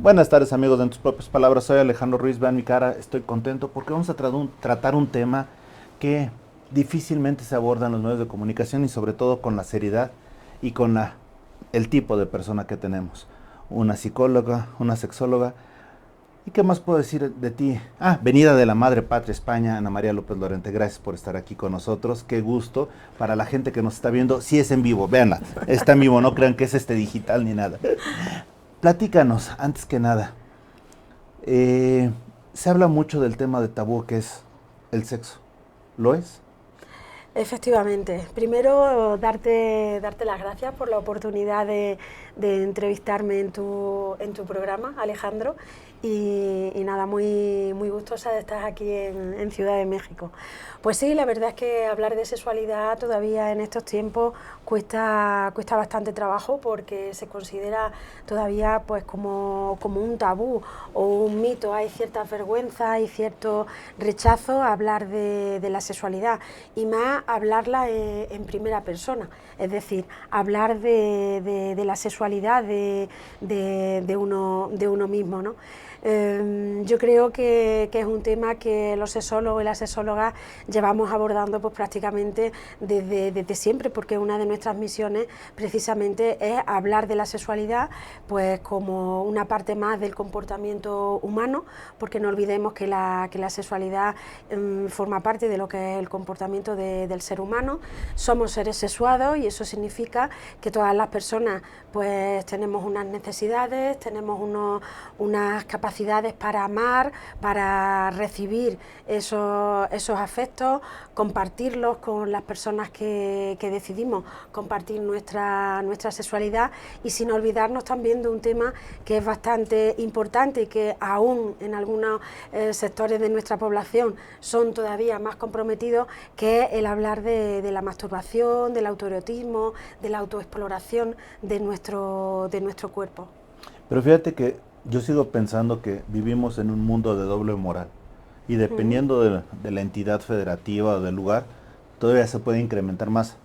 Buenas tardes amigos de En Tus Propias Palabras, soy Alejandro Ruiz, vean mi cara, estoy contento porque vamos a tratar un tema que difícilmente se aborda en los medios de comunicación y sobre todo con la seriedad y con el tipo de persona que tenemos. Una psicóloga, una sexóloga. ¿Y qué más puedo decir de ti? Venida de la Madre Patria España, Ana María López Lorente, gracias por estar aquí con nosotros, qué gusto. Para la gente que nos está viendo, sí es en vivo, véanla, está en vivo, no crean que es digital ni nada. Platícanos, antes que nada. Eh, Se habla mucho del tema de tabú que es el sexo. ¿Lo es? Efectivamente. Primero, darte las gracias por la oportunidad de entrevistarme en tu programa, Alejandro. Y nada, muy gustosa de estar aquí en Ciudad de México. Pues sí, la verdad es que hablar de sexualidad todavía en estos tiempos cuesta bastante trabajo porque se considera todavía pues como un tabú o un mito. Hay cierta vergüenza y cierto rechazo a hablar de la sexualidad y más hablarla en primera persona, es decir, hablar de la sexualidad de uno mismo, ¿no? Yo creo que es un tema que los sexólogos y las sexólogas llevamos abordando pues prácticamente desde siempre, porque una de nuestras misiones precisamente es hablar de la sexualidad pues como una parte más del comportamiento humano, porque no olvidemos que la sexualidad forma parte de lo que es el comportamiento del ser humano. Somos seres sexuados y eso significa que todas las personas pues tenemos unas necesidades, tenemos unas capacidades para amar, para recibir esos afectos, compartirlos con las personas que decidimos compartir nuestra sexualidad, y sin olvidarnos también de un tema que es bastante importante y que aún en algunos sectores de nuestra población son todavía más comprometidos, que es el hablar de la masturbación, del autoerotismo, de la autoexploración de nuestro cuerpo. Pero fíjate que yo sigo pensando que vivimos en un mundo de doble moral y dependiendo de la entidad federativa o del lugar, todavía se puede incrementar más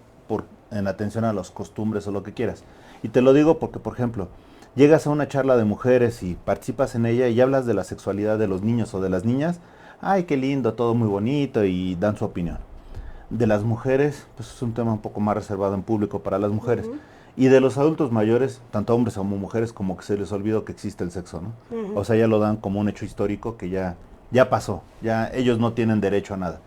en atención a las costumbres o lo que quieras. Y te lo digo porque, por ejemplo, llegas a una charla de mujeres y participas en ella y hablas de la sexualidad de los niños o de las niñas, ay, qué lindo, todo muy bonito y dan su opinión. De las mujeres, pues es un tema un poco más reservado en público para las mujeres. Y de los adultos mayores, tanto hombres como mujeres, como que se les olvidó que existe el sexo, ¿no? O sea, ya lo dan como un hecho histórico que ya pasó, ya ellos no tienen derecho a nada.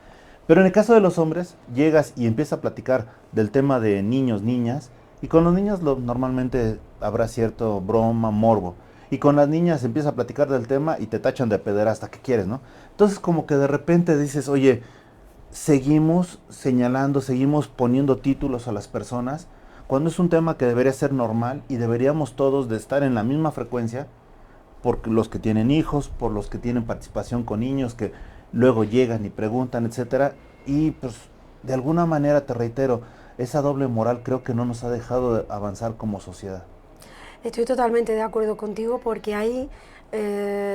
Pero en el caso de los hombres, llegas y empiezas a platicar del tema de niños, niñas, y con los niños normalmente habrá cierto broma, morbo. Y con las niñas empiezas a platicar del tema y te tachan de pederasta, ¿qué quieres, no? Entonces como que de repente dices, oye, seguimos señalando, seguimos poniendo títulos a las personas, cuando es un tema que debería ser normal y deberíamos todos de estar en la misma frecuencia, por los que tienen hijos, por los que tienen participación con niños, que luego llegan y preguntan, etcétera, y pues de alguna manera, te reitero, esa doble moral creo que no nos ha dejado de avanzar como sociedad. Estoy totalmente de acuerdo contigo porque ahí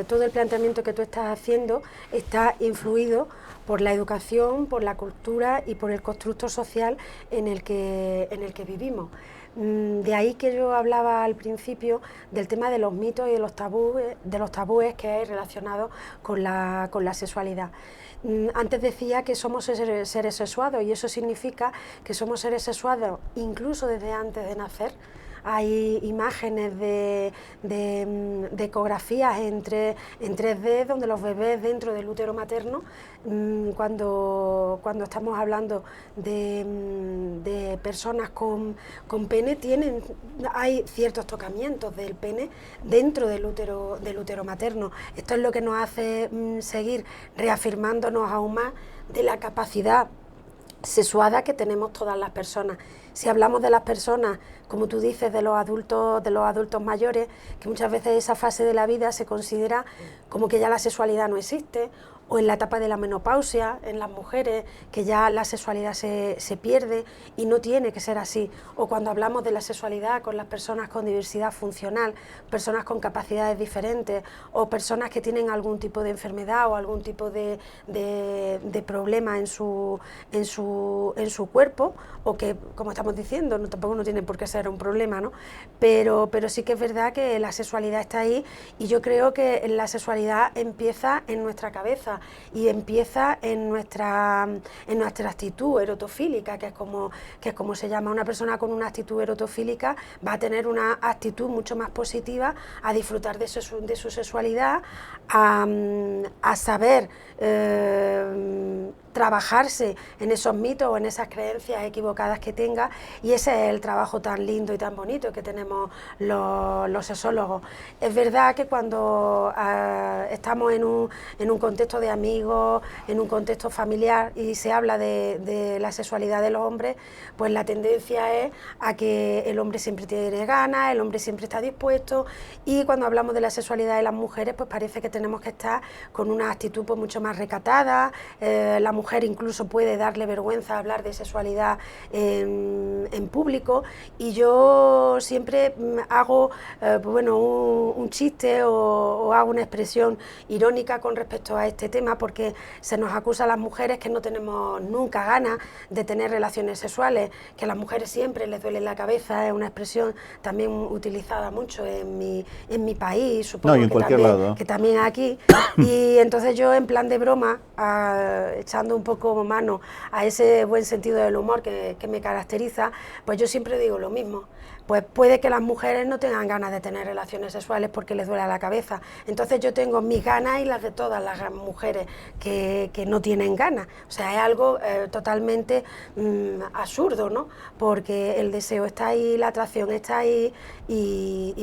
todo el planteamiento que tú estás haciendo está influido por la educación, por la cultura y por el constructo social en el que vivimos. De ahí que yo hablaba al principio del tema de los mitos y de los tabúes que hay relacionados con la sexualidad. Antes decía que somos seres sexuados y eso significa que somos seres sexuados incluso desde antes de nacer. Hay imágenes de ecografías en 3D donde los bebés dentro del útero materno, cuando estamos hablando de personas con pene, hay ciertos tocamientos del pene dentro del útero materno. Esto es lo que nos hace seguir reafirmándonos aún más de la capacidad sexuada que tenemos todas las personas. Si hablamos de las personas, como tú dices, de los adultos mayores, que muchas veces esa fase de la vida se considera como que ya la sexualidad no existe o en la etapa de la menopausia, en las mujeres, que ya la sexualidad se pierde y no tiene que ser así, o cuando hablamos de la sexualidad con las personas con diversidad funcional, personas con capacidades diferentes, o personas que tienen algún tipo de enfermedad o algún tipo de problema en su cuerpo, o que, como estamos diciendo, tampoco no tiene por qué ser un problema, ¿no? Pero sí que es verdad que la sexualidad está ahí, y yo creo que la sexualidad empieza en nuestra cabeza y empieza en nuestra actitud erotofílica, que es como se llama. Una persona con una actitud erotofílica va a tener una actitud mucho más positiva a disfrutar de su sexualidad, a saber trabajarse en esos mitos o en esas creencias equivocadas que tenga, y ese es el trabajo tan lindo y tan bonito que tenemos los sexólogos. Es verdad que cuando estamos en un contexto de amigos, en un contexto familiar, y se habla de la sexualidad de los hombres, pues la tendencia es a que el hombre siempre tiene ganas, el hombre siempre está dispuesto, y cuando hablamos de la sexualidad de las mujeres, pues parece que tenemos que estar con una actitud pues mucho más recatada. La mujer incluso puede darle vergüenza hablar de sexualidad en público, y yo siempre hago un chiste o hago una expresión irónica con respecto a este tema, porque se nos acusa a las mujeres que no tenemos nunca ganas de tener relaciones sexuales, que a las mujeres siempre les duele la cabeza. Es una expresión también utilizada mucho en mi país, supongo, no, y en cualquier lado, que también aquí, y entonces yo, en plan de broma, echando un poco mano a ese buen sentido del humor que me caracteriza, pues yo siempre digo lo mismo. Pues puede que las mujeres no tengan ganas de tener relaciones sexuales porque les duele la cabeza. Entonces yo tengo mis ganas y las de todas las mujeres que no tienen ganas. O sea, es algo totalmente absurdo, ¿no? Porque el deseo está ahí, la atracción está ahí, y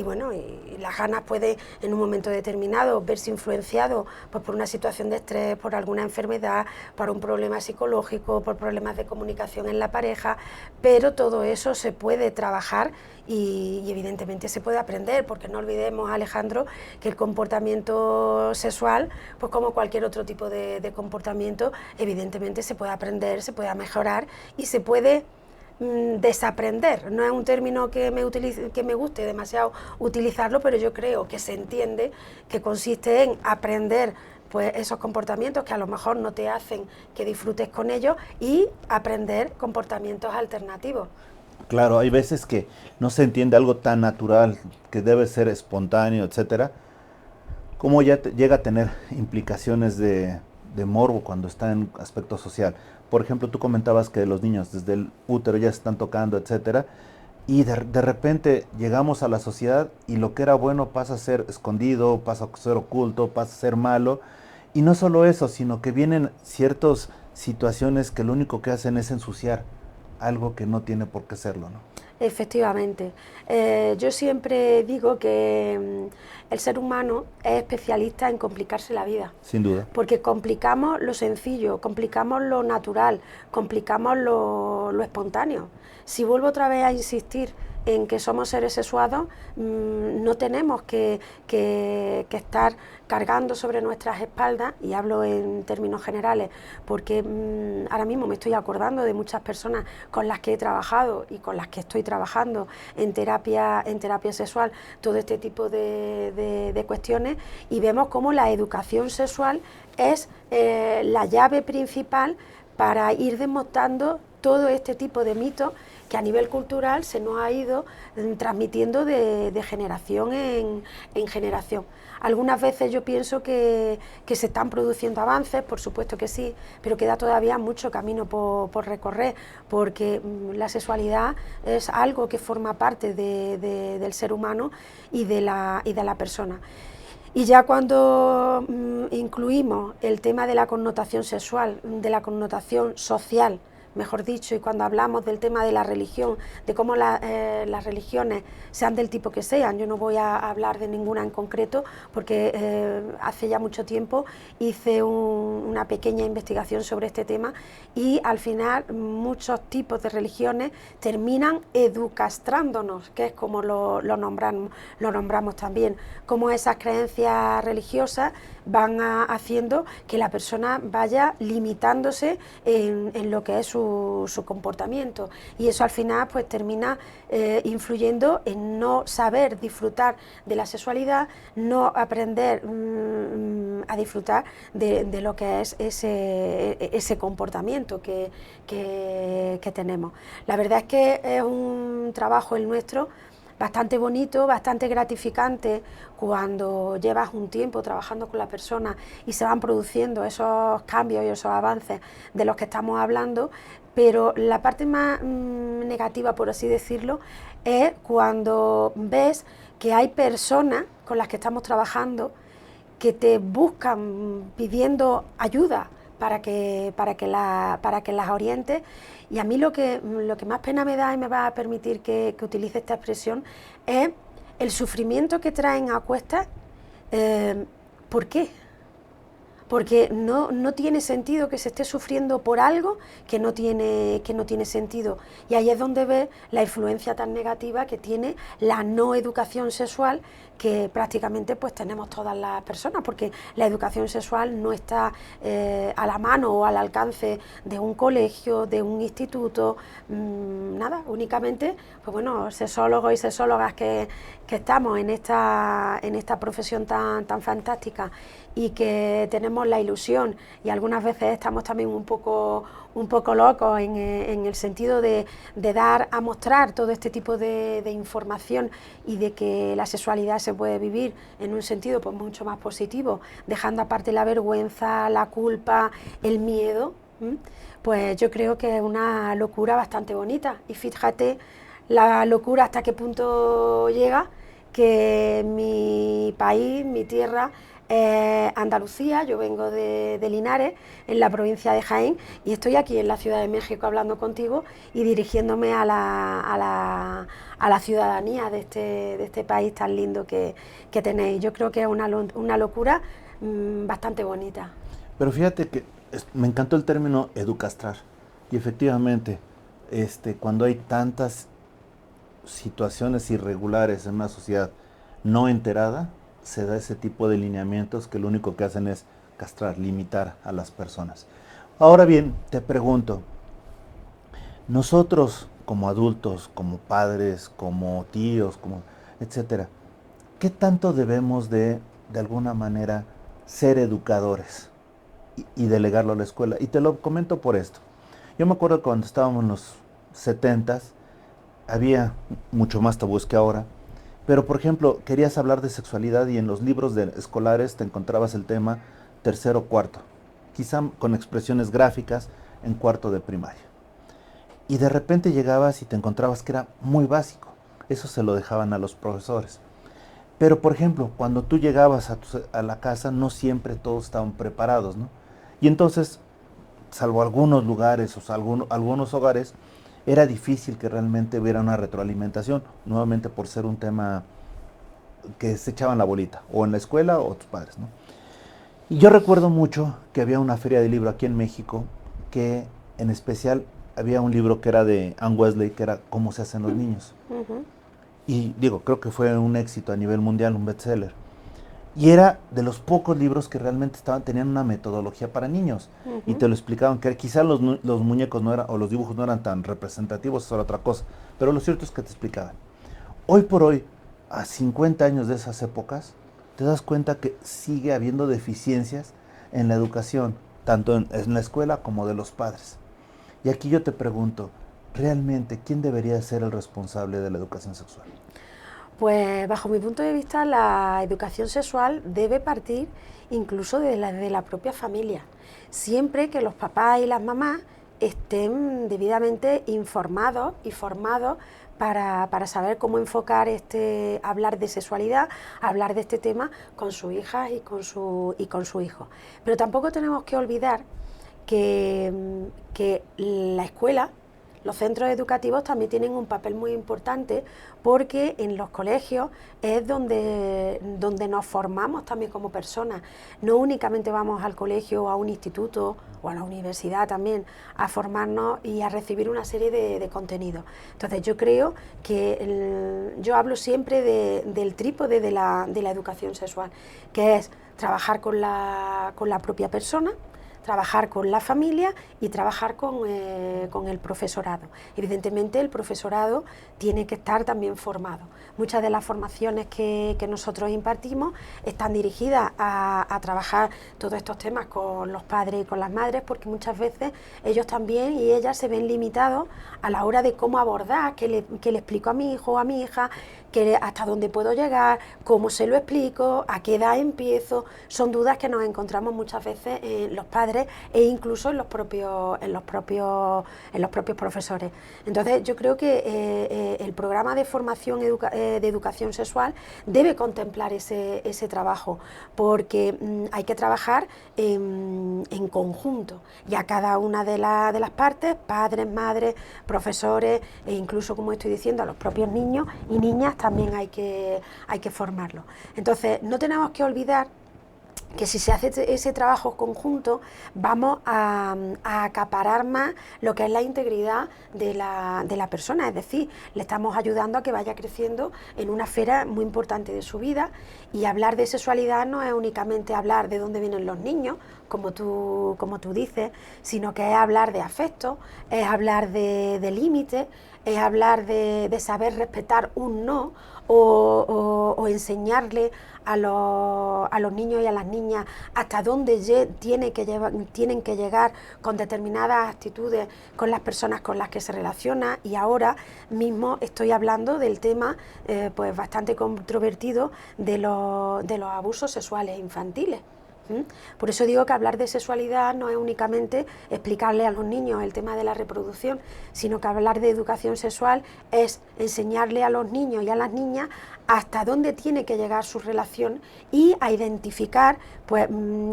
las ganas pueden en un momento determinado verse influenciado pues por una situación de estrés, por alguna enfermedad, por un problema psicológico, por problemas de comunicación en la pareja, pero todo eso se puede trabajar y evidentemente se puede aprender, porque no olvidemos, Alejandro, que el comportamiento sexual, pues como cualquier otro tipo de comportamiento, evidentemente se puede aprender, se puede mejorar y se puede desaprender. No es un término que me guste demasiado utilizarlo, pero yo creo que se entiende que consiste en aprender pues esos comportamientos que a lo mejor no te hacen que disfrutes con ellos, y aprender comportamientos alternativos. Claro, hay veces que no se entiende algo tan natural, que debe ser espontáneo, etcétera, como ya llega a tener implicaciones de morbo cuando está en aspecto social. Por ejemplo, tú comentabas que los niños desde el útero ya se están tocando, etcétera, y de repente llegamos a la sociedad y lo que era bueno pasa a ser escondido, pasa a ser oculto, pasa a ser malo. Y no solo eso, sino que vienen ciertas situaciones que lo único que hacen es ensuciar algo que no tiene por qué serlo, ¿no? Efectivamente. Yo siempre digo que el ser humano es especialista en complicarse la vida. Sin duda. Porque complicamos lo sencillo, complicamos lo natural, complicamos lo espontáneo. Si vuelvo otra vez a insistir en que somos seres sexuados, no tenemos que estar cargando sobre nuestras espaldas, y hablo en términos generales, porque ahora mismo me estoy acordando de muchas personas con las que he trabajado y con las que estoy trabajando en terapia sexual, todo este tipo de cuestiones, y vemos cómo la educación sexual es la llave principal para ir desmontando todo este tipo de mitos que a nivel cultural se nos ha ido transmitiendo de generación en generación. Algunas veces yo pienso que se están produciendo avances, por supuesto que sí, pero queda todavía mucho camino por recorrer, porque la sexualidad es algo que forma parte del ser humano y de la persona. Y ya cuando incluimos el tema de la connotación sexual, de la connotación social, mejor dicho, y cuando hablamos del tema de la religión, de cómo las religiones, sean del tipo que sean, yo no voy a hablar de ninguna en concreto, porque hace ya mucho tiempo hice una pequeña investigación sobre este tema, y al final muchos tipos de religiones terminan educastrándonos, que es como lo nombramos también, como esas creencias religiosas van haciendo que la persona vaya limitándose en lo que es su comportamiento, y eso al final pues termina influyendo en no saber disfrutar de la sexualidad, no aprender a disfrutar de lo que es ese comportamiento que tenemos. La verdad es que es un trabajo el nuestro bastante bonito, bastante gratificante cuando llevas un tiempo trabajando con la persona y se van produciendo esos cambios y esos avances de los que estamos hablando, pero la parte más negativa, por así decirlo, es cuando ves que hay personas con las que estamos trabajando que te buscan pidiendo ayuda para que las orientes, y a mí lo que más pena me da, y me va a permitir que utilice esta expresión, es el sufrimiento que traen a cuestas. ¿Por qué? Porque no tiene sentido que se esté sufriendo por algo que no tiene sentido. Y ahí es donde ves la influencia tan negativa que tiene la no educación sexual, que prácticamente pues tenemos todas las personas, porque la educación sexual no está a la mano o al alcance de un colegio, de un instituto, nada, únicamente pues bueno, sexólogos y sexólogas que estamos en esta profesión tan fantástica, y que tenemos la ilusión, y algunas veces estamos también un poco locos en el sentido de dar a mostrar todo este tipo de información, y de que la sexualidad se puede vivir en un sentido pues mucho más positivo, dejando aparte la vergüenza, la culpa, el miedo. Pues yo creo que es una locura bastante bonita, y fíjate la locura hasta qué punto llega, que mi país, mi tierra, Andalucía. Yo vengo de Linares, en la provincia de Jaén, y estoy aquí en la Ciudad de México hablando contigo y dirigiéndome a la ciudadanía de este país tan lindo que tenéis. Yo creo que es una locura bastante bonita. Pero fíjate que me encantó el término educastrar. Y efectivamente, cuando hay tantas situaciones irregulares en una sociedad no enterada, se da ese tipo de lineamientos que lo único que hacen es castrar, limitar a las personas. Ahora bien, te pregunto, nosotros como adultos, como padres, como tíos, como etcétera, ¿qué tanto debemos de alguna manera ser educadores y delegarlo a la escuela? Y te lo comento por esto. Yo me acuerdo cuando estábamos en los 70s, había mucho más tabúes que ahora, pero por ejemplo, querías hablar de sexualidad y en los libros escolares te encontrabas el tema tercero o cuarto, quizá con expresiones gráficas en cuarto de primaria. Y de repente llegabas y te encontrabas que era muy básico, eso se lo dejaban a los profesores. Pero por ejemplo, cuando tú llegabas a la casa, no siempre todos estaban preparados, ¿no? Y entonces, salvo algunos lugares o algunos hogares, era difícil que realmente hubiera una retroalimentación, nuevamente por ser un tema que se echaban la bolita, o en la escuela o tus padres, ¿no? Y yo recuerdo mucho que había una feria de libro aquí en México, que en especial había un libro que era de Anne Wesley, que era Cómo se hacen los niños. Y digo, creo que fue un éxito a nivel mundial, un bestseller. Y era de los pocos libros que realmente tenían una metodología para niños. Y te lo explicaban, que quizás los muñecos no eran, o los dibujos no eran tan representativos, eso era otra cosa. Pero lo cierto es que te explicaban. Hoy por hoy, a 50 años de esas épocas, te das cuenta que sigue habiendo deficiencias en la educación, tanto en la escuela como de los padres. Y aquí yo te pregunto, ¿realmente quién debería ser el responsable de la educación sexual? Pues bajo mi punto de vista, la educación sexual debe partir incluso de la propia familia, siempre que los papás y las mamás estén debidamente informados y formados para saber cómo enfocar hablar de sexualidad, hablar de este tema con sus hijas y con su hijo. Pero tampoco tenemos que olvidar que la escuela, los centros educativos también tienen un papel muy importante, porque en los colegios es donde nos formamos también como personas. No únicamente vamos al colegio o a un instituto o a la universidad también a formarnos y a recibir una serie de contenidos. Entonces yo creo que yo hablo siempre del trípode de la educación sexual, que es trabajar con la propia persona, trabajar con la familia y trabajar con el profesorado. Evidentemente el profesorado tiene que estar también formado. Muchas de las formaciones que nosotros impartimos están dirigidas a trabajar todos estos temas con los padres y con las madres, porque muchas veces ellos también y ellas se ven limitados a la hora de cómo abordar, qué le explico a mi hijo o a mi hija, hasta dónde puedo llegar, cómo se lo explico, a qué edad empiezo. Son dudas que nos encontramos muchas veces en los padres e incluso en los propios profesores. Entonces yo creo que el programa de formación de educación sexual debe contemplar ese trabajo, porque hay que trabajar en conjunto, y a cada una de las partes, padres, madres, profesores e incluso, como estoy diciendo, a los propios niños y niñas también hay que formarlos. Entonces no tenemos que olvidar que si se hace ese trabajo conjunto vamos a acaparar más lo que es la integridad de la persona, es decir, le estamos ayudando a que vaya creciendo en una esfera muy importante de su vida. Y hablar de sexualidad no es únicamente hablar de dónde vienen los niños, como tú dices, sino que es hablar de afecto, es hablar de límites, es hablar de saber respetar un no, o enseñarle a los niños y a las niñas hasta dónde tienen que llegar con determinadas actitudes con las personas con las que se relaciona. Y ahora mismo estoy hablando del tema pues bastante controvertido de los abusos sexuales infantiles. Por eso digo que hablar de sexualidad no es únicamente explicarle a los niños el tema de la reproducción, sino que hablar de educación sexual es enseñarle a los niños y a las niñas hasta dónde tiene que llegar su relación y a identificar pues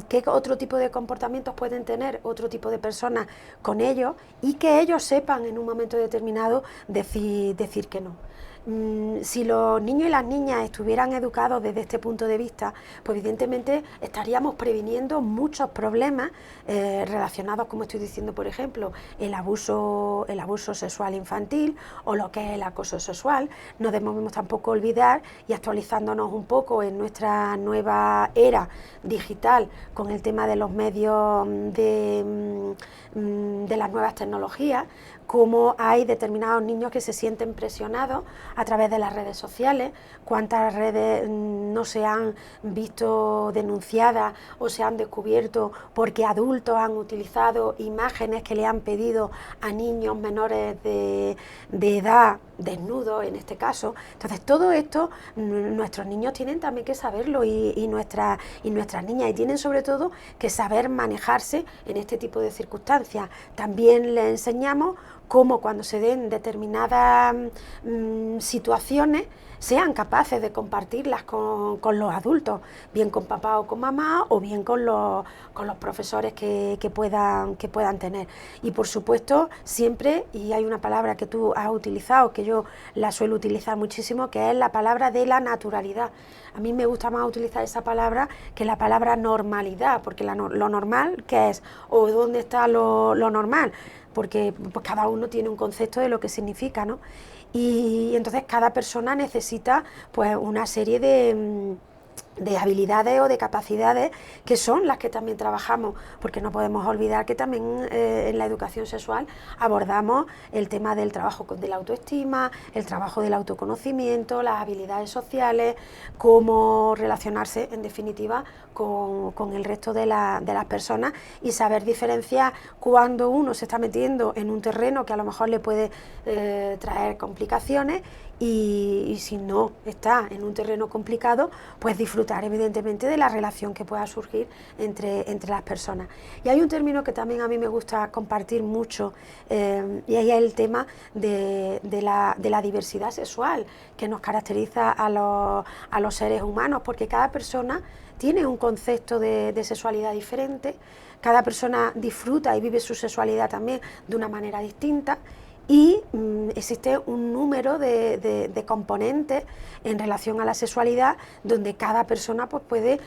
qué otro tipo de comportamientos pueden tener otro tipo de personas con ellos, y que ellos sepan en un momento determinado decir que no. Si los niños y las niñas estuvieran educados desde este punto de vista, pues evidentemente estaríamos previniendo muchos problemas relacionados, como estoy diciendo, por ejemplo, el abuso sexual infantil o lo que es el acoso sexual. No debemos tampoco olvidar, y actualizándonos un poco en nuestra nueva era digital con el tema de los medios de las nuevas tecnologías, cómo hay determinados niños que se sienten presionados a través de las redes sociales, cuántas redes no se han visto denunciadas o se han descubierto porque adultos han utilizado imágenes que le han pedido a niños menores de edad, desnudos en este caso. Entonces todo esto nuestros niños tienen también que saberlo, y nuestras niñas, y tienen sobre todo que saber manejarse en este tipo de circunstancias. También les enseñamos cómo, cuando se den determinadas situaciones, sean capaces de compartirlas con los adultos, bien con papá o con mamá, o bien con los profesores que puedan tener. Y por supuesto, siempre, y hay una palabra que tú has utilizado, que yo la suelo utilizar muchísimo, que es la palabra de la naturalidad. A mí me gusta más utilizar esa palabra que la palabra normalidad, porque lo normal, ¿qué es? ¿O dónde está lo normal? Porque pues, cada uno tiene un concepto de lo que significa, ¿no? Y entonces cada persona necesita pues una serie de habilidades o de capacidades que son las que también trabajamos, porque no podemos olvidar que también en la educación sexual abordamos el tema del trabajo de la autoestima, el trabajo del autoconocimiento, las habilidades sociales, cómo relacionarse en definitiva con el resto de las personas, y saber diferenciar cuando uno se está metiendo en un terreno que a lo mejor le puede traer complicaciones, y si no está en un terreno complicado, pues disfrutar evidentemente de la relación que pueda surgir entre las personas. Y hay un término que también a mí me gusta compartir mucho, y es el tema de la diversidad sexual que nos caracteriza a los seres humanos, porque cada persona tiene un concepto de sexualidad diferente, cada persona disfruta y vive su sexualidad también de una manera distinta, y existe un número de componentes en relación a la sexualidad donde cada persona pues, puede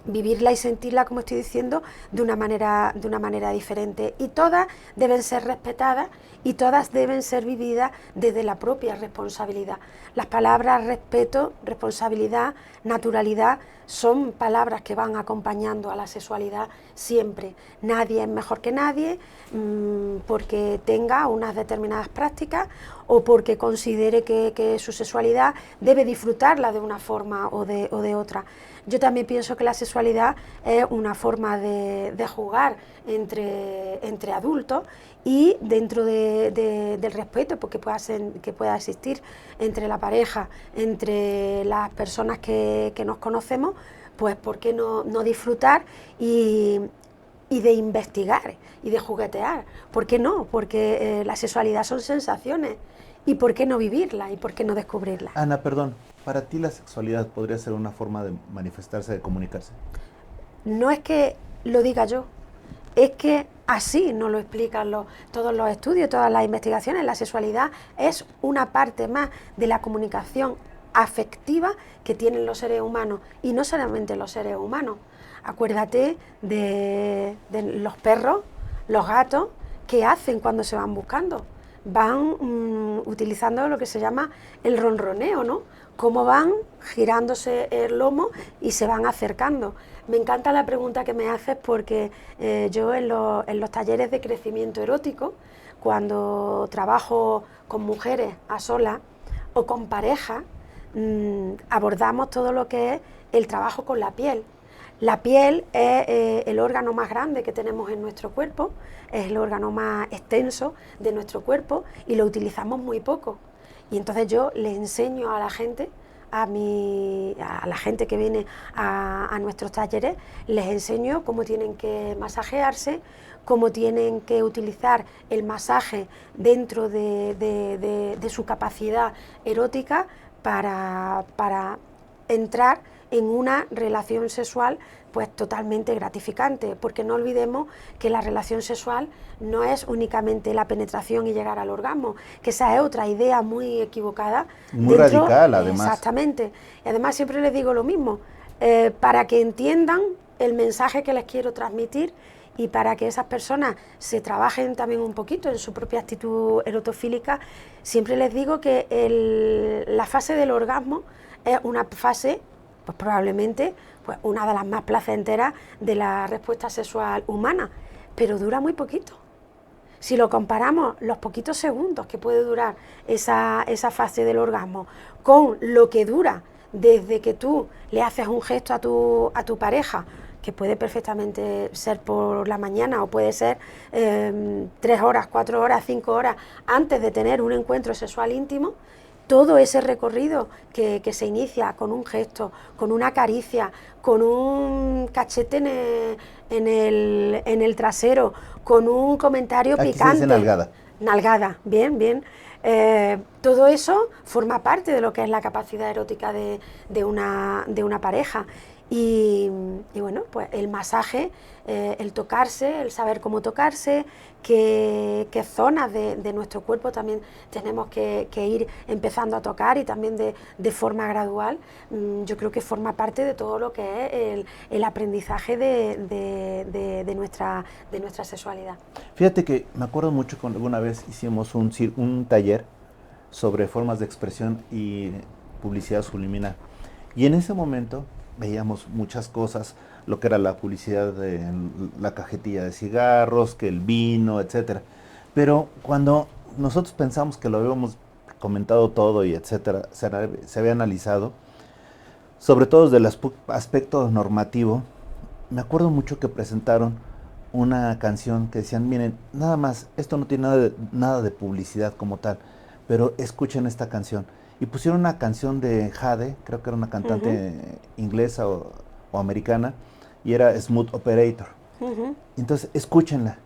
vivirla y sentirla, como estoy diciendo, de una manera diferente, y todas deben ser respetadas y todas deben ser vividas desde la propia responsabilidad. Las palabras respeto, responsabilidad, naturalidad son palabras que van acompañando a la sexualidad siempre. Nadie es mejor que nadie porque tenga unas determinadas prácticas o porque considere que su sexualidad debe disfrutarla de una forma o de otra. Yo también pienso que la sexualidad es una forma de jugar entre adultos y dentro del respeto porque que pueda existir entre la pareja, entre las personas que nos conocemos, pues ¿por qué no disfrutar y de investigar y de juguetear? ¿Por qué no? Porque la sexualidad son sensaciones. ¿Y por qué no vivirla? ¿Y por qué no descubrirla? Ana, perdón, ¿para ti la sexualidad podría ser una forma de manifestarse, de comunicarse? No es que lo diga yo, es que así nos lo explican todos los estudios, todas las investigaciones. La sexualidad es una parte más de la comunicación afectiva que tienen los seres humanos, y no solamente los seres humanos. Acuérdate de los perros, los gatos, ¿qué hacen cuando se van buscando? Van utilizando lo que se llama el ronroneo, ¿no? Cómo van girándose el lomo y se van acercando. Me encanta la pregunta que me haces porque yo en los talleres de crecimiento erótico, cuando trabajo con mujeres a solas o con parejas, abordamos todo lo que es el trabajo con la piel. La piel es el órgano más grande que tenemos en nuestro cuerpo, es el órgano más extenso de nuestro cuerpo y lo utilizamos muy poco. Y entonces yo le enseño a la gente, a la gente que viene a nuestros talleres, les enseño cómo tienen que masajearse, cómo tienen que utilizar el masaje dentro de su capacidad erótica para entrar en una relación sexual pues totalmente gratificante, porque no olvidemos que la relación sexual no es únicamente la penetración y llegar al orgasmo, que esa es otra idea muy equivocada. Muy radical, además. Exactamente. Y además siempre les digo lo mismo, para que entiendan el mensaje que les quiero transmitir y para que esas personas se trabajen también un poquito en su propia actitud erotofílica, siempre les digo que la fase del orgasmo es una fase pues probablemente pues una de las más placenteras de la respuesta sexual humana, pero dura muy poquito. Si lo comparamos, los poquitos segundos que puede durar esa fase del orgasmo con lo que dura desde que tú le haces un gesto a tu pareja, que puede perfectamente ser por la mañana o puede ser 3 horas, 4 horas, 5 horas antes de tener un encuentro sexual íntimo, todo ese recorrido que se inicia con un gesto, con una caricia, con un cachete en el trasero, con un comentario Aquí picante. se dice nalgada. Nalgada, bien, bien. Todo eso forma parte de lo que es la capacidad erótica de una pareja. Y bueno, pues el masaje, el tocarse, el saber cómo tocarse, qué zonas de nuestro cuerpo también tenemos que ir empezando a tocar y también de forma gradual, yo creo que forma parte de todo lo que es el aprendizaje de nuestra sexualidad. Fíjate que me acuerdo mucho cuando alguna vez hicimos un taller sobre formas de expresión y publicidad subliminal. Y en ese momento veíamos muchas cosas, lo que era la publicidad de la cajetilla de cigarros, que el vino, etcétera. Pero cuando nosotros pensamos que lo habíamos comentado todo y etcétera, se había analizado, sobre todo desde el aspecto normativo, me acuerdo mucho que presentaron una canción que decían, miren, nada más, esto no tiene nada de publicidad como tal, pero escuchen esta canción. Y pusieron una canción de Jade, creo que era una cantante inglesa o americana, y era Smooth Operator. Entonces, escúchenla.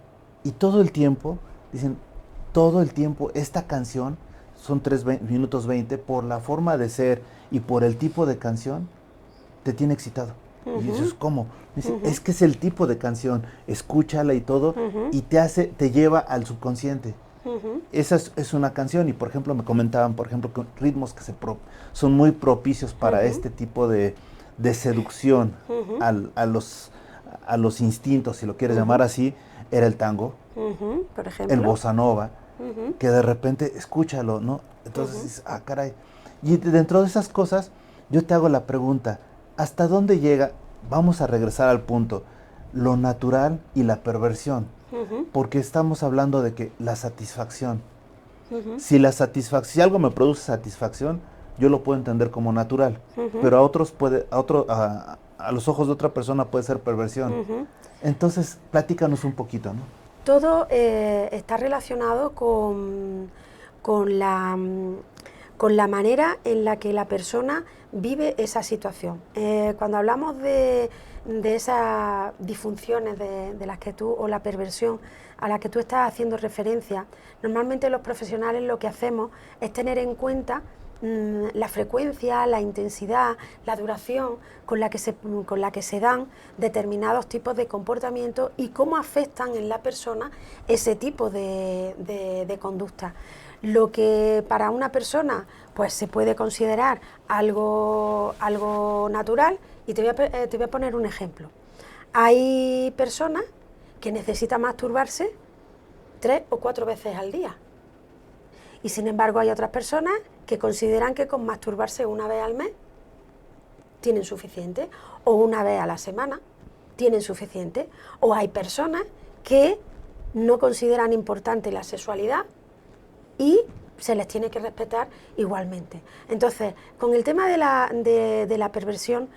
Y todo el tiempo, dicen, todo el tiempo, esta canción, son 3 minutos 20, por la forma de ser y por el tipo de canción, te tiene excitado. Y dices, ¿cómo? Dice, es que es el tipo de canción, escúchala y todo, y te lleva al subconsciente. Esa es una canción, y por ejemplo me comentaban, por ejemplo, que ritmos que son muy propicios para este tipo de seducción a los instintos, si lo quieres llamar así, era el tango, por ejemplo, el bossa nova, que de repente, escúchalo, ¿no? Entonces dices, ah, caray. Y dentro de esas cosas, yo te hago la pregunta, ¿hasta dónde llega? Vamos a regresar al punto, lo natural y la perversión. Porque estamos hablando de que la satisfacción, si algo me produce satisfacción, yo lo puedo entender como natural, pero a los ojos de otra persona puede ser perversión. Entonces, platícanos un poquito, ¿no? Todo está relacionado con la manera en la que la persona vive esa situación. Cuando hablamos de esas disfunciones de las que tú, o la perversión a la que tú estás haciendo referencia, normalmente los profesionales lo que hacemos es tener en cuenta la frecuencia, la intensidad, la duración con la que se dan determinados tipos de comportamientos y cómo afectan en la persona ese tipo de conducta. Lo que para una persona pues se puede considerar algo natural, y te voy a poner un ejemplo. Hay personas que necesitan masturbarse 3 o 4 veces al día, y sin embargo hay otras personas que consideran que con masturbarse una vez al mes tienen suficiente, o una vez a la semana tienen suficiente, o hay personas que no consideran importante la sexualidad y se les tiene que respetar igualmente. Entonces, con el tema de la perversión,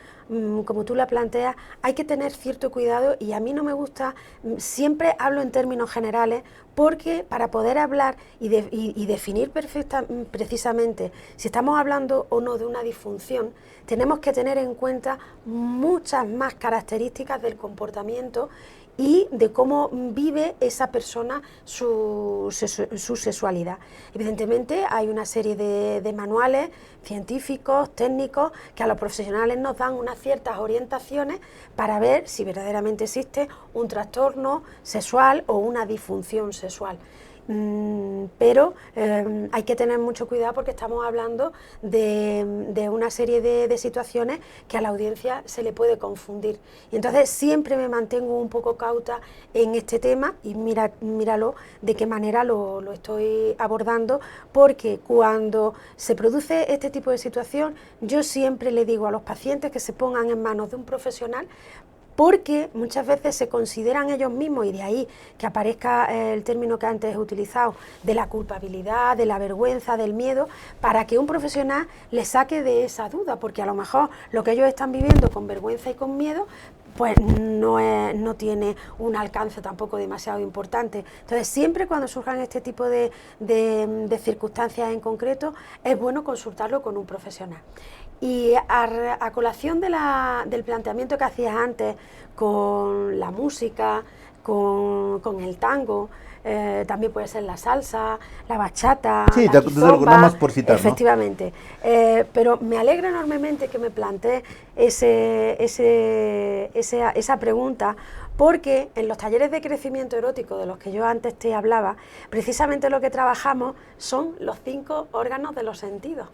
como tú la planteas, hay que tener cierto cuidado, y a mí no me gusta, siempre hablo en términos generales, porque para poder hablar y definir precisamente si estamos hablando o no de una disfunción, tenemos que tener en cuenta muchas más características del comportamiento y de cómo vive esa persona su sexualidad. Evidentemente hay una serie de manuales científicos, técnicos, que a los profesionales nos dan unas ciertas orientaciones para ver si verdaderamente existe un trastorno sexual o una disfunción sexual. Pero hay que tener mucho cuidado, porque estamos hablando de una serie de situaciones que a la audiencia se le puede confundir, y entonces siempre me mantengo un poco cauta en este tema, y míralo de qué manera lo estoy abordando, porque cuando se produce este tipo de situación, yo siempre le digo a los pacientes que se pongan en manos de un profesional, porque muchas veces se consideran ellos mismos, y de ahí que aparezca el término que antes he utilizado, de la culpabilidad, de la vergüenza, del miedo, para que un profesional les saque de esa duda, porque a lo mejor lo que ellos están viviendo con vergüenza y con miedo, pues no tiene un alcance tampoco demasiado importante. Entonces, siempre cuando surjan este tipo de circunstancias en concreto, es bueno consultarlo con un profesional. Y a colación del planteamiento que hacías antes con la música, con el tango, también puede ser la salsa, la bachata, sí, la kizomba, nada más por citar, efectivamente. ¿No? Pero me alegra enormemente que me plantees esa pregunta, porque en los talleres de crecimiento erótico de los que yo antes te hablaba, precisamente lo que trabajamos son los 5 órganos de los sentidos.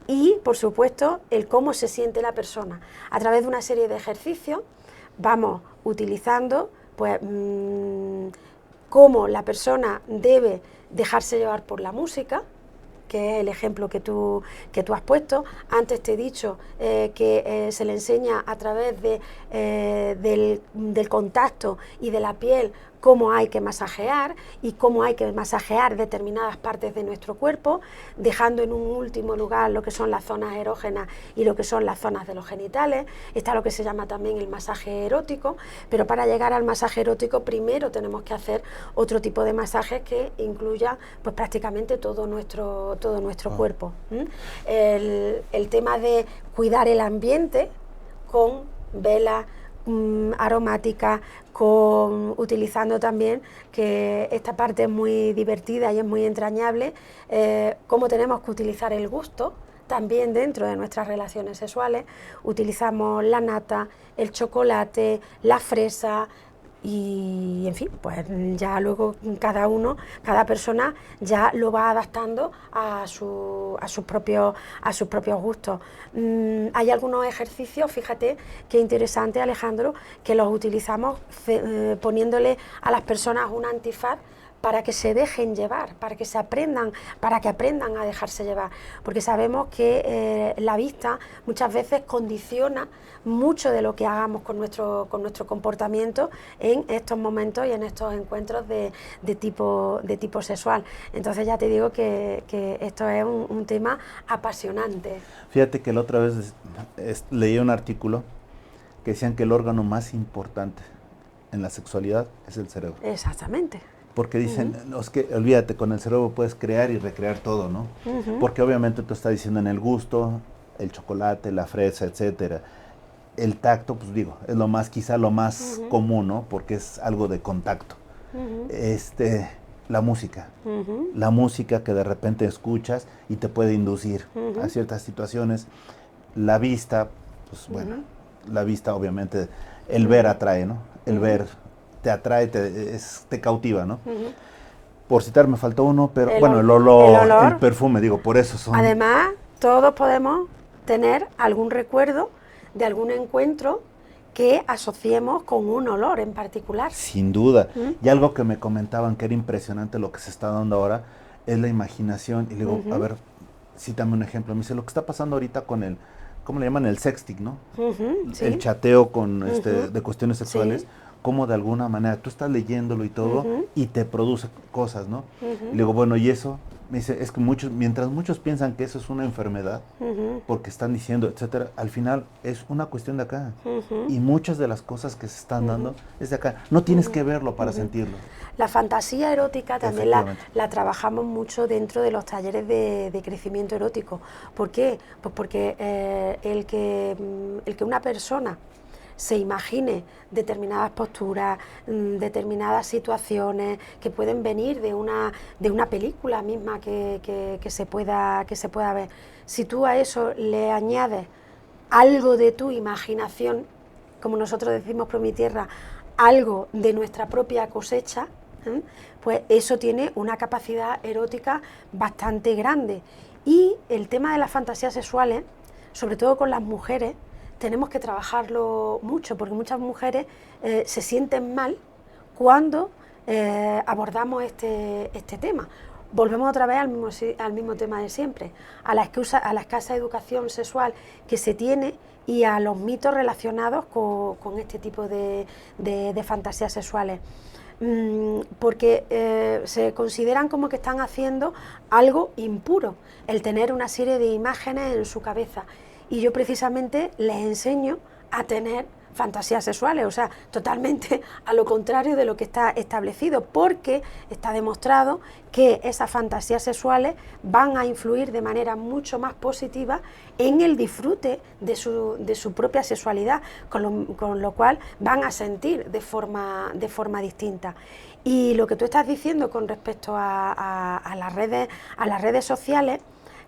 Y, por supuesto, el cómo se siente la persona. A través de una serie de ejercicios vamos utilizando, pues, cómo la persona debe dejarse llevar por la música, que es el ejemplo que tú has puesto. Antes te he dicho que se le enseña a través del contacto y de la piel cómo hay que masajear y cómo hay que masajear determinadas partes de nuestro cuerpo, dejando en un último lugar lo que son las zonas erógenas y lo que son las zonas de los genitales. Está lo que se llama también el masaje erótico, pero para llegar al masaje erótico primero tenemos que hacer otro tipo de masajes que incluya pues prácticamente todo nuestro cuerpo. El tema de cuidar el ambiente con velas aromáticas, utilizando también, que esta parte es muy divertida y es muy entrañable, cómo tenemos que utilizar el gusto también dentro de nuestras relaciones sexuales. Utilizamos la nata, el chocolate, la fresa, y en fin, pues ya luego cada persona ya lo va adaptando a sus propios gustos. Hay algunos ejercicios, fíjate qué interesante, Alejandro, que los utilizamos poniéndole a las personas un antifaz para que se dejen llevar, para que aprendan a dejarse llevar, porque sabemos que la vista muchas veces condiciona mucho de lo que hagamos con nuestro comportamiento en estos momentos y en estos encuentros de tipo sexual. Entonces ya te digo que esto es un tema apasionante. Fíjate que la otra vez leí un artículo que decían que el órgano más importante en la sexualidad es el cerebro. Exactamente. Porque dicen, no, es que olvídate, con el cerebro puedes crear y recrear todo, ¿no? Porque obviamente tú estás diciendo en el gusto, el chocolate, la fresa, etcétera. El tacto, pues digo, es quizá lo más común, ¿no? Porque es algo de contacto. La música. La música que de repente escuchas y te puede inducir a ciertas situaciones. La vista, pues bueno, la vista obviamente, el ver atrae, ¿no? El ver te atrae, te cautiva, ¿no? Por citar, me faltó uno, pero el olor, el perfume, digo, por eso son... Además, todos podemos tener algún recuerdo de algún encuentro que asociemos con un olor en particular. Sin duda. Y algo que me comentaban que era impresionante lo que se está dando ahora es la imaginación. Y le digo, a ver, cítame un ejemplo. Me dice, lo que está pasando ahorita con el, ¿cómo le llaman? El sexting, ¿no? Sí. El chateo con de cuestiones sexuales. Sí. Cómo de alguna manera tú estás leyéndolo y todo y te produce cosas, ¿no? Y le digo, bueno, ¿y eso? Me dice, es que mientras muchos piensan que eso es una enfermedad, porque están diciendo, etcétera, al final es una cuestión de acá. Y muchas de las cosas que se están dando es de acá. No tienes que verlo para sentirlo. La fantasía erótica también la trabajamos mucho dentro de los talleres de crecimiento erótico. ¿Por qué? Pues porque el que una persona se imagine determinadas posturas, determinadas situaciones que pueden venir de una película misma que se pueda ver. Si tú a eso le añades algo de tu imaginación, como nosotros decimos por mi tierra, algo de nuestra propia cosecha, pues eso tiene una capacidad erótica bastante grande. Y el tema de las fantasías sexuales, sobre todo con las mujeres, tenemos que trabajarlo mucho, porque muchas mujeres se sienten mal cuando abordamos este tema. Volvemos otra vez al mismo tema de siempre, a la escasa educación sexual que se tiene y a los mitos relacionados con este tipo de fantasías sexuales. Porque se consideran como que están haciendo algo impuro, el tener una serie de imágenes en su cabeza. Y yo precisamente les enseño a tener fantasías sexuales, o sea, totalmente a lo contrario de lo que está establecido, porque está demostrado que esas fantasías sexuales van a influir de manera mucho más positiva en el disfrute de su propia sexualidad, con lo cual van a sentir de forma distinta. Y lo que tú estás diciendo con respecto a las redes sociales,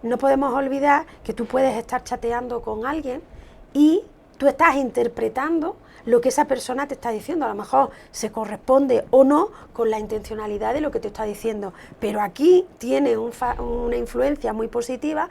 no podemos olvidar que tú puedes estar chateando con alguien y tú estás interpretando lo que esa persona te está diciendo. A lo mejor se corresponde o no con la intencionalidad de lo que te está diciendo, pero aquí tiene una influencia muy positiva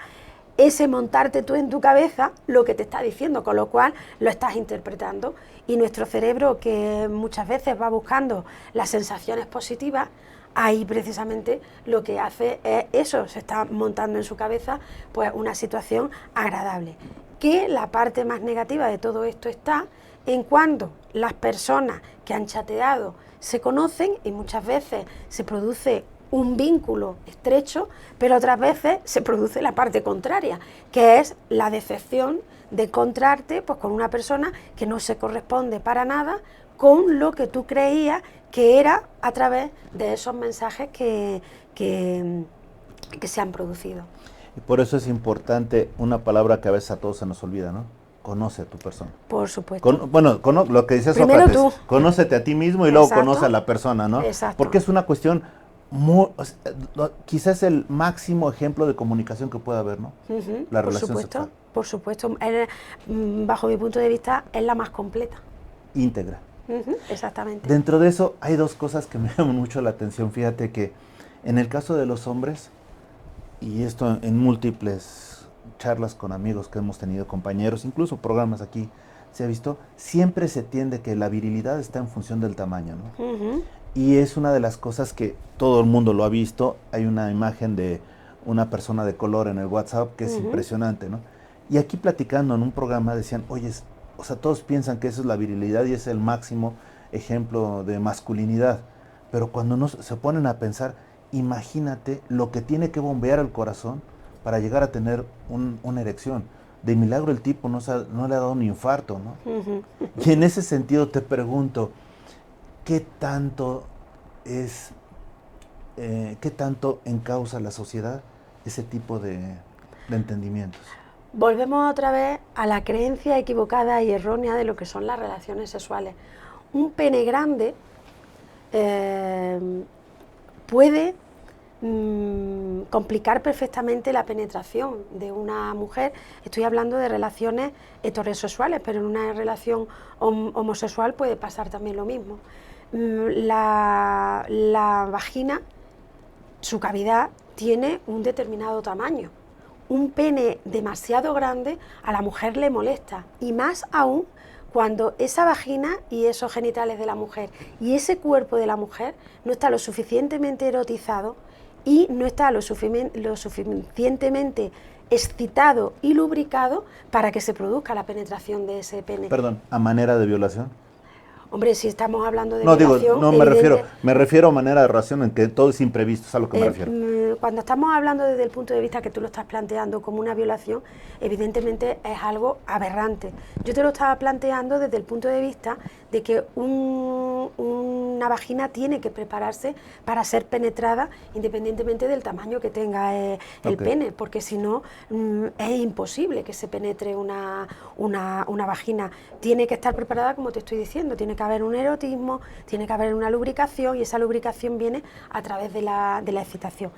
ese montarte tú en tu cabeza lo que te está diciendo, con lo cual lo estás interpretando. Y nuestro cerebro, que muchas veces va buscando las sensaciones positivas, ahí precisamente lo que hace es eso, se está montando en su cabeza pues una situación agradable. Que la parte más negativa de todo esto está en cuando las personas que han chateado se conocen y muchas veces se produce un vínculo estrecho, pero otras veces se produce la parte contraria, que es la decepción de encontrarte pues, con una persona que no se corresponde para nada con lo que tú creías que era a través de esos mensajes que se han producido. Y por eso es importante una palabra que a veces a todos se nos olvida, ¿no? Conoce a tu persona. Por supuesto. Lo que decía Primero Sócrates, tú. Conócete a ti mismo y luego Exacto. conoce a la persona, ¿no? Exacto. Porque es una cuestión quizás el máximo ejemplo de comunicación que pueda haber, ¿no? La relación sexual. Por supuesto. Bajo mi punto de vista, es la más completa. Íntegra. Exactamente. Dentro de eso hay dos cosas que me llaman mucho la atención. Fíjate que en el caso de los hombres, y esto en múltiples charlas con amigos que hemos tenido, compañeros, incluso programas aquí, se ha visto, siempre se tiende que la virilidad está en función del tamaño, ¿no? Y es una de las cosas que todo el mundo lo ha visto. Hay una imagen de una persona de color en el WhatsApp que es impresionante, ¿no? Y aquí platicando en un programa decían, oye, o sea, todos piensan que eso es la virilidad y es el máximo ejemplo de masculinidad. Pero cuando se ponen a pensar, imagínate lo que tiene que bombear el corazón para llegar a tener una erección. De milagro el tipo no le ha dado un infarto, ¿no? Y en ese sentido te pregunto, ¿qué tanto encausa la sociedad ese tipo de entendimientos? Volvemos otra vez a la creencia equivocada y errónea de lo que son las relaciones sexuales. Un pene grande puede complicar perfectamente la penetración de una mujer. Estoy hablando de relaciones heterosexuales, pero en una relación homosexual puede pasar también lo mismo. La vagina, su cavidad, tiene un determinado tamaño. Un pene demasiado grande a la mujer le molesta, y más aún cuando esa vagina y esos genitales de la mujer y ese cuerpo de la mujer no está lo suficientemente erotizado y no está lo suficientemente excitado y lubricado para que se produzca la penetración de ese pene. Perdón, ¿a manera de violación? Hombre, si estamos hablando de violación... No, me refiero a manera de relación en que todo es imprevisto, es a lo que me refiero. Cuando estamos hablando desde el punto de vista que tú lo estás planteando como una violación, evidentemente es algo aberrante. Yo te lo estaba planteando desde el punto de vista de que una vagina tiene que prepararse para ser penetrada independientemente del tamaño que tenga el pene, porque si no es imposible que se penetre una vagina. Tiene que estar preparada, como te estoy diciendo, tiene que haber un erotismo, tiene que haber una lubricación, y esa lubricación viene a través de la excitación.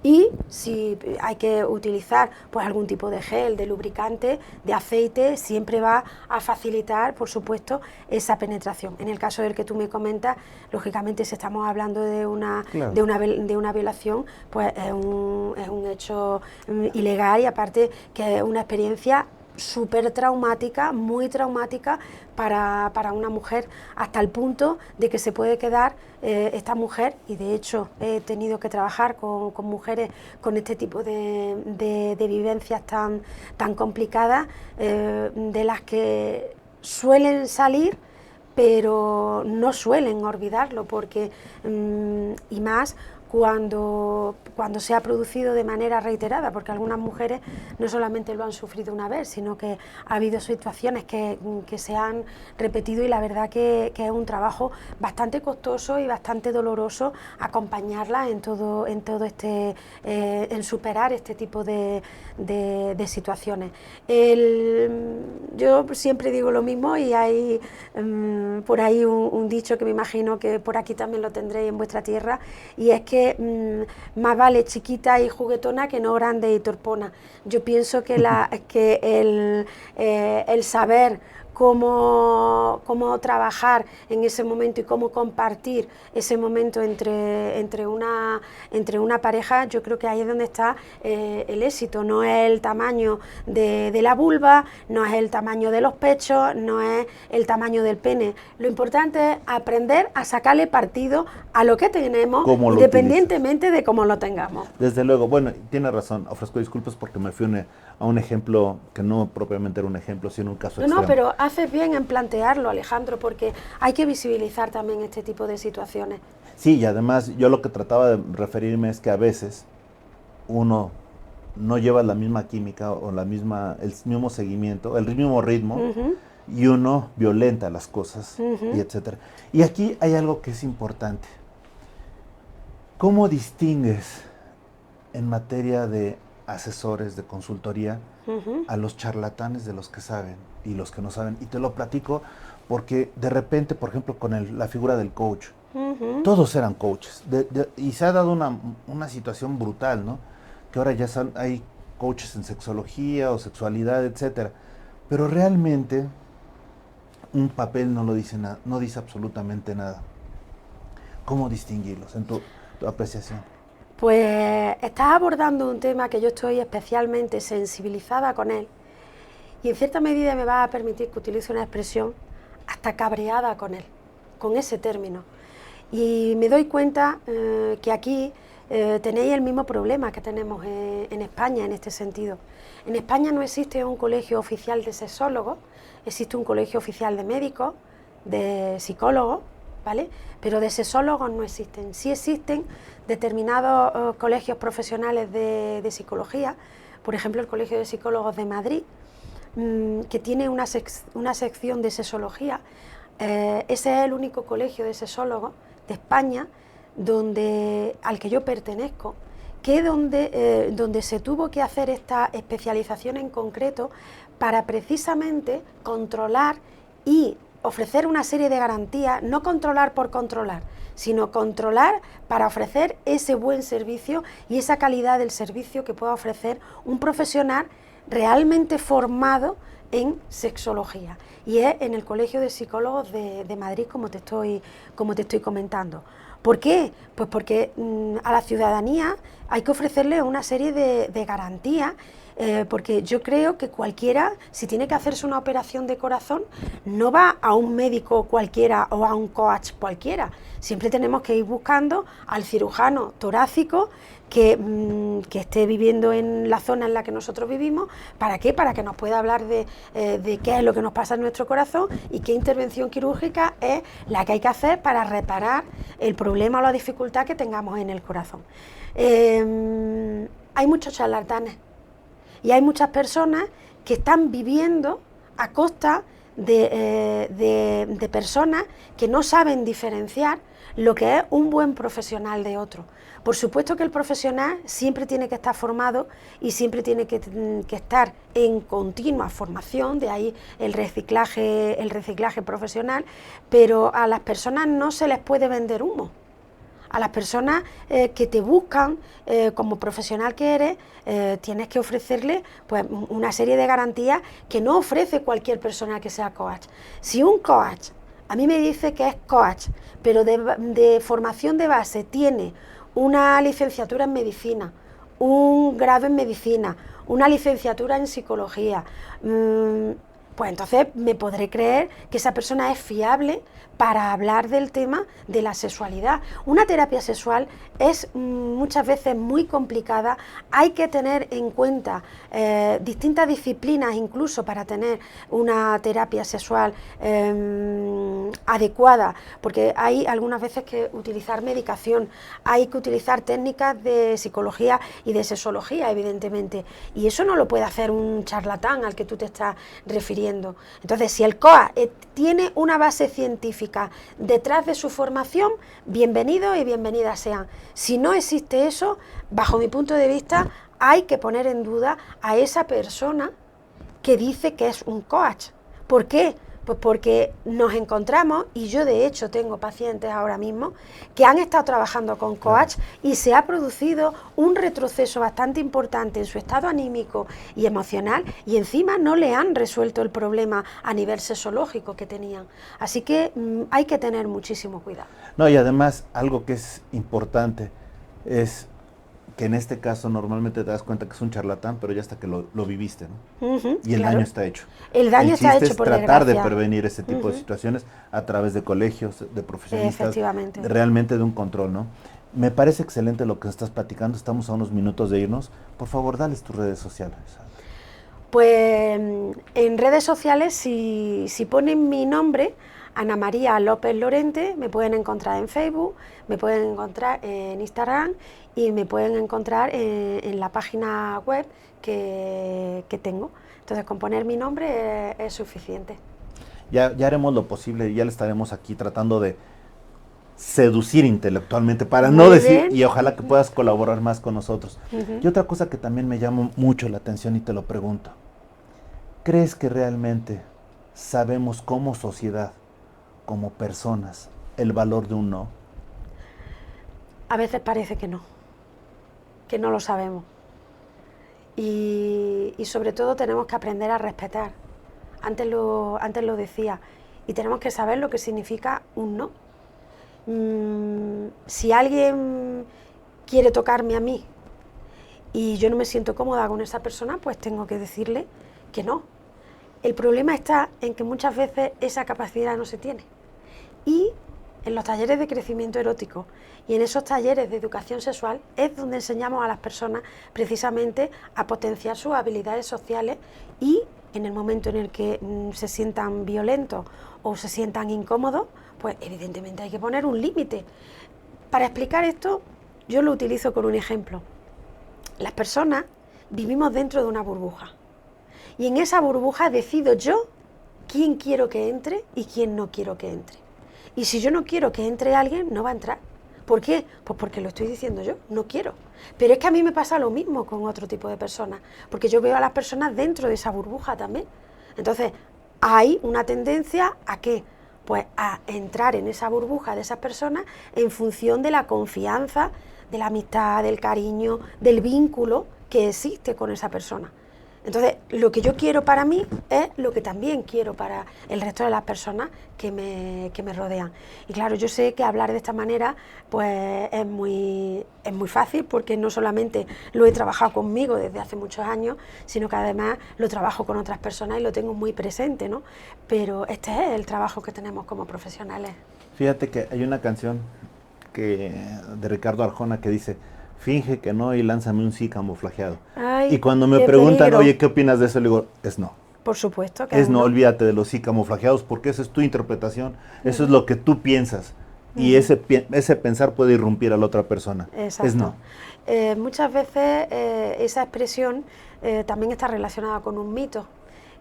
Y si hay que utilizar pues algún tipo de gel, de lubricante, de aceite, siempre va a facilitar, por supuesto, esa penetración. En el caso del que tú me comentas, lógicamente, si estamos hablando de una violación, pues es un hecho ilegal, y aparte que es una experiencia súper traumática, muy traumática para una mujer, hasta el punto de que se puede quedar esta mujer, y de hecho he tenido que trabajar con mujeres con este tipo de vivencias tan complicadas, de las que suelen salir, pero no suelen olvidarlo, porque y más cuando se ha producido de manera reiterada, porque algunas mujeres no solamente lo han sufrido una vez, sino que ha habido situaciones que se han repetido, y la verdad que es un trabajo bastante costoso y bastante doloroso acompañarlas en superar este tipo de situaciones. Yo siempre digo lo mismo, y hay por ahí un dicho que me imagino que por aquí también lo tendréis en vuestra tierra, y es que más vale chiquita y juguetona que no grande y torpona. Yo pienso que el saber cómo trabajar en ese momento y cómo compartir ese momento entre una pareja, yo creo que ahí es donde está el éxito. No es el tamaño de la vulva, no es el tamaño de los pechos, no es el tamaño del pene. Lo importante es aprender a sacarle partido a lo que tenemos, independientemente de cómo lo tengamos. Desde luego, bueno, tiene razón, ofrezco disculpas porque me fui a un ejemplo que no propiamente era un ejemplo, sino un caso extremo. No, pero haces bien en plantearlo, Alejandro, porque hay que visibilizar también este tipo de situaciones. Sí, y además yo lo que trataba de referirme es que a veces uno no lleva la misma química o el mismo seguimiento, el mismo ritmo, y uno violenta las cosas, y etcétera. Y aquí hay algo que es importante. ¿Cómo distingues en materia de asesores, de consultoría, a los charlatanes de los que saben y los que no saben? Y te lo platico porque de repente, por ejemplo, con la figura del coach, todos eran coaches, y se ha dado una situación brutal, ¿no? Que ahora ya hay coaches en sexología o sexualidad, etcétera. Pero realmente un papel no lo dice nada, no dice absolutamente nada. ¿Cómo distinguirlos en tu apreciación? Pues estás abordando un tema que yo estoy especialmente sensibilizada con él, y en cierta medida me va a permitir que utilice una expresión hasta cabreada con él, con ese término. Y me doy cuenta que aquí tenéis el mismo problema que tenemos en España en este sentido. En España no existe un colegio oficial de sexólogos, existe un colegio oficial de médicos, de psicólogos, ¿vale? Pero de sexólogos no existen. Sí existen determinados colegios profesionales de psicología, por ejemplo el Colegio de Psicólogos de Madrid, que tiene una sección de sexología. Ese es el único colegio de sexólogos de España al que yo pertenezco, que es donde se tuvo que hacer esta especialización en concreto para precisamente controlar y ofrecer una serie de garantías, no controlar por controlar, sino controlar para ofrecer ese buen servicio y esa calidad del servicio que pueda ofrecer un profesional realmente formado en sexología. Y es en el Colegio de Psicólogos de Madrid, como te estoy comentando. ¿Por qué? Pues porque a la ciudadanía hay que ofrecerle una serie de garantías, porque yo creo que cualquiera, si tiene que hacerse una operación de corazón, no va a un médico cualquiera o a un coach cualquiera. Siempre tenemos que ir buscando al cirujano torácico que esté viviendo en la zona en la que nosotros vivimos. ¿Para qué? Para que nos pueda hablar de qué es lo que nos pasa en nuestro corazón y qué intervención quirúrgica es la que hay que hacer para reparar el problema o la dificultad que tengamos en el corazón. Hay muchos charlatanes y hay muchas personas que están viviendo a costa de personas que no saben diferenciar lo que es un buen profesional de otro. Por supuesto que el profesional siempre tiene que estar formado y siempre tiene que estar en continua formación, de ahí el reciclaje profesional, pero a las personas no se les puede vender humo. A las personas que te buscan como profesional que eres, tienes que ofrecerle pues, una serie de garantías que no ofrece cualquier persona que sea coach. Si un coach a mí me dice que es coach, pero de formación de base tiene una licenciatura en medicina, un grado en medicina, una licenciatura en psicología, pues entonces me podré creer que esa persona es fiable para hablar del tema de la sexualidad. Una terapia sexual es muchas veces muy complicada, hay que tener en cuenta distintas disciplinas incluso para tener una terapia sexual adecuada, porque hay algunas veces que utilizar medicación, hay que utilizar técnicas de psicología y de sexología, evidentemente, y eso no lo puede hacer un charlatán al que tú te estás refiriendo. Entonces, si el COA tiene una base científica detrás de su formación, bienvenidos y bienvenidas sean. Si no existe eso, bajo mi punto de vista, hay que poner en duda a esa persona que dice que es un coach. ¿Por qué? Pues porque nos encontramos, y yo de hecho tengo pacientes ahora mismo que han estado trabajando con coach y se ha producido un retroceso bastante importante en su estado anímico y emocional, y encima no le han resuelto el problema a nivel sexológico que tenían. Así que hay que tener muchísimo cuidado. No, y además algo que es importante es que en este caso normalmente te das cuenta que es un charlatán, pero ya hasta que lo viviste, ¿no? Y el daño está hecho. El daño está hecho, por desgracia. Tratar de prevenir ese tipo de situaciones a través de colegios, de profesionistas, realmente de un control, ¿no? Me parece excelente lo que estás platicando, estamos a unos minutos de irnos. Por favor, dales tus redes sociales. Pues en redes sociales, si ponen mi nombre, Ana María López Lorente, me pueden encontrar en Facebook, me pueden encontrar en Instagram y me pueden encontrar en la página web que tengo. Entonces, con poner mi nombre es suficiente. Ya haremos lo posible, ya le estaremos aquí tratando de seducir intelectualmente, para Muy no decir, bien. y ojalá que puedas colaborar más con nosotros. Ujú. Y otra cosa que también me llama mucho la atención y te lo pregunto, ¿crees que realmente sabemos como sociedad, como personas, el valor de un no? A veces parece que no lo sabemos. Y sobre todo tenemos que aprender a respetar. Antes lo decía, y tenemos que saber lo que significa un no. Si alguien quiere tocarme a mí y yo no me siento cómoda con esa persona, pues tengo que decirle que no. El problema está en que muchas veces esa capacidad no se tiene. Y en los talleres de crecimiento erótico y en esos talleres de educación sexual es donde enseñamos a las personas precisamente a potenciar sus habilidades sociales y en el momento en el que se sientan violentos o se sientan incómodos, pues evidentemente hay que poner un límite. Para explicar esto, yo lo utilizo con un ejemplo. Las personas vivimos dentro de una burbuja y en esa burbuja decido yo quién quiero que entre y quién no quiero que entre. Y si yo no quiero que entre alguien, no va a entrar. ¿Por qué? Pues porque lo estoy diciendo yo, no quiero. Pero es que a mí me pasa lo mismo con otro tipo de personas, porque yo veo a las personas dentro de esa burbuja también. Entonces, hay una tendencia a ¿qué? Pues a entrar en esa burbuja de esas personas en función de la confianza, de la amistad, del cariño, del vínculo que existe con esa persona. Entonces, lo que yo quiero para mí es lo que también quiero para el resto de las personas que me rodean. Y claro, yo sé que hablar de esta manera pues es muy fácil, porque no solamente lo he trabajado conmigo desde hace muchos años, sino que además lo trabajo con otras personas y lo tengo muy presente, ¿no? Pero este es el trabajo que tenemos como profesionales. Fíjate que hay una canción de Ricardo Arjona que dice, finge que no y lánzame un sí camuflajeado. Ay, Y cuando me qué preguntan, peligro. oye, ¿qué opinas de eso? Le digo, es no. Por supuesto que Es no, no. olvídate de los sí camuflajeados, porque esa es tu interpretación, eso es lo que tú piensas. Y ese pensar puede irrumpir a la otra persona. Exacto. Es no. Muchas veces esa expresión también está relacionada con un mito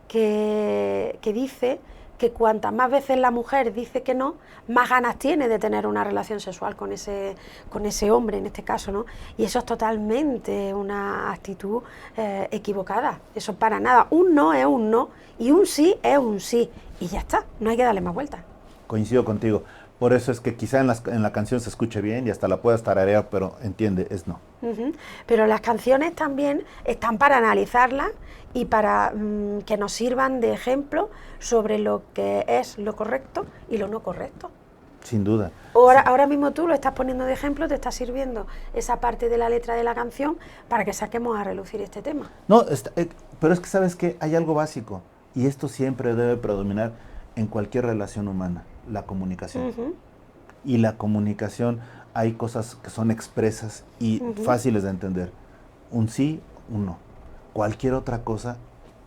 que dice que cuantas más veces la mujer dice que no, más ganas tiene de tener una relación sexual con ese hombre, en este caso, ¿no? Y eso es totalmente una actitud equivocada. Eso para nada. Un no es un no y un sí es un sí. Y ya está, no hay que darle más vueltas. Coincido contigo. Por eso es que quizá en la canción se escuche bien y hasta la puedas tararear, pero entiende, es no. Pero las canciones también están para analizarlas y para que nos sirvan de ejemplo sobre lo que es lo correcto y lo no correcto. Sin duda. Ahora mismo tú lo estás poniendo de ejemplo, te está sirviendo esa parte de la letra de la canción para que saquemos a relucir este tema. No, pero es que sabes que hay algo básico y esto siempre debe predominar en cualquier relación humana, la comunicación. Y la comunicación, hay cosas que son expresas y fáciles de entender. Un sí, un no. Cualquier otra cosa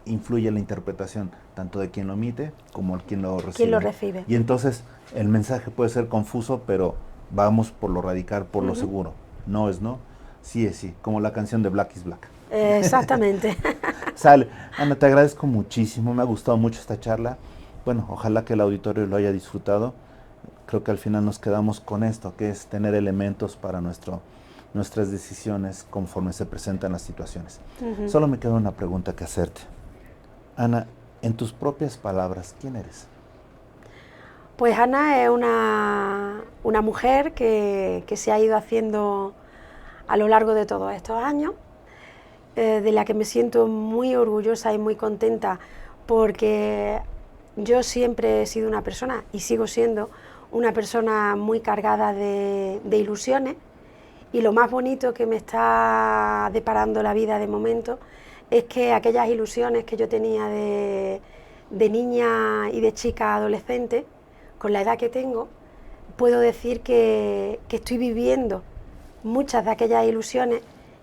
influye en la interpretación, tanto de quien lo emite como de quien lo recibe. ¿Quién lo recibe? Y entonces el mensaje puede ser confuso, pero vamos por lo radical, por lo seguro. No es no, sí es sí, como la canción de Black is Black. Exactamente. Sale. Ana, te agradezco muchísimo, me ha gustado mucho esta charla. Bueno, ojalá que el auditorio lo haya disfrutado. Creo que al final nos quedamos con esto, que es tener elementos para nuestras decisiones conforme se presentan las situaciones. Solo me queda una pregunta que hacerte. Ana, en tus propias palabras, ¿quién eres? Pues Ana es una mujer que se ha ido haciendo a lo largo de todos estos años, de la que me siento muy orgullosa y muy contenta, porque yo siempre he sido una persona, y sigo siendo, una persona muy cargada de ilusiones, y lo más bonito que me está deparando la vida de momento es que aquellas ilusiones que yo tenía de niña y de chica adolescente, con la edad que tengo, puedo decir que estoy viviendo muchas de aquellas ilusiones,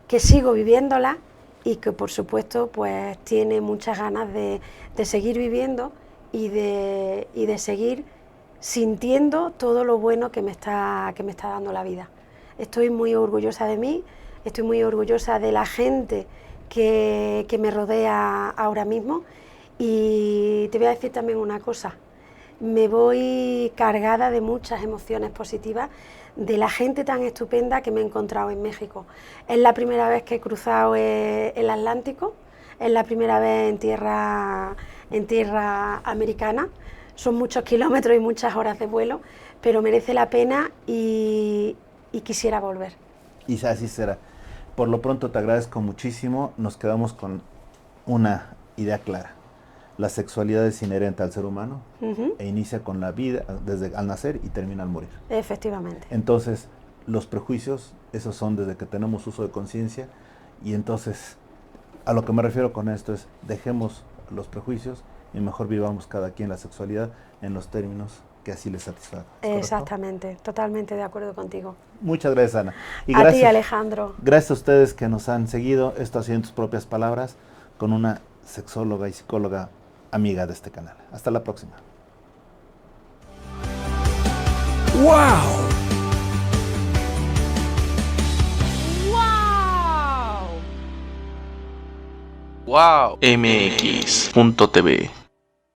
que sigo viviéndolas y que por supuesto pues tiene muchas ganas de seguir viviendo y de seguir sintiendo todo lo bueno que me está dando la vida. Estoy muy orgullosa de mí, estoy muy orgullosa de la gente que me rodea ahora mismo, y te voy a decir también una cosa, me voy cargada de muchas emociones positivas de la gente tan estupenda que me he encontrado en México. Es la primera vez que he cruzado el Atlántico, es la primera vez en tierra americana, son muchos kilómetros y muchas horas de vuelo, pero merece la pena y quisiera volver. Y así será. Por lo pronto te agradezco muchísimo, nos quedamos con una idea clara. La sexualidad es inherente al ser humano e inicia con la vida desde al nacer y termina al morir. Efectivamente. Entonces, los prejuicios, esos son desde que tenemos uso de conciencia, y entonces, a lo que me refiero con esto es, dejemos los prejuicios y mejor vivamos cada quien la sexualidad en los términos que así les satisfaga. Exactamente, totalmente de acuerdo contigo. Muchas gracias, Ana. Y a ti, Alejandro. Gracias a ustedes que nos han seguido. Esto ha sido en tus propias palabras, con una sexóloga y psicóloga amiga de este canal. Hasta la próxima. ¡Wow! ¡Wow! MX.tv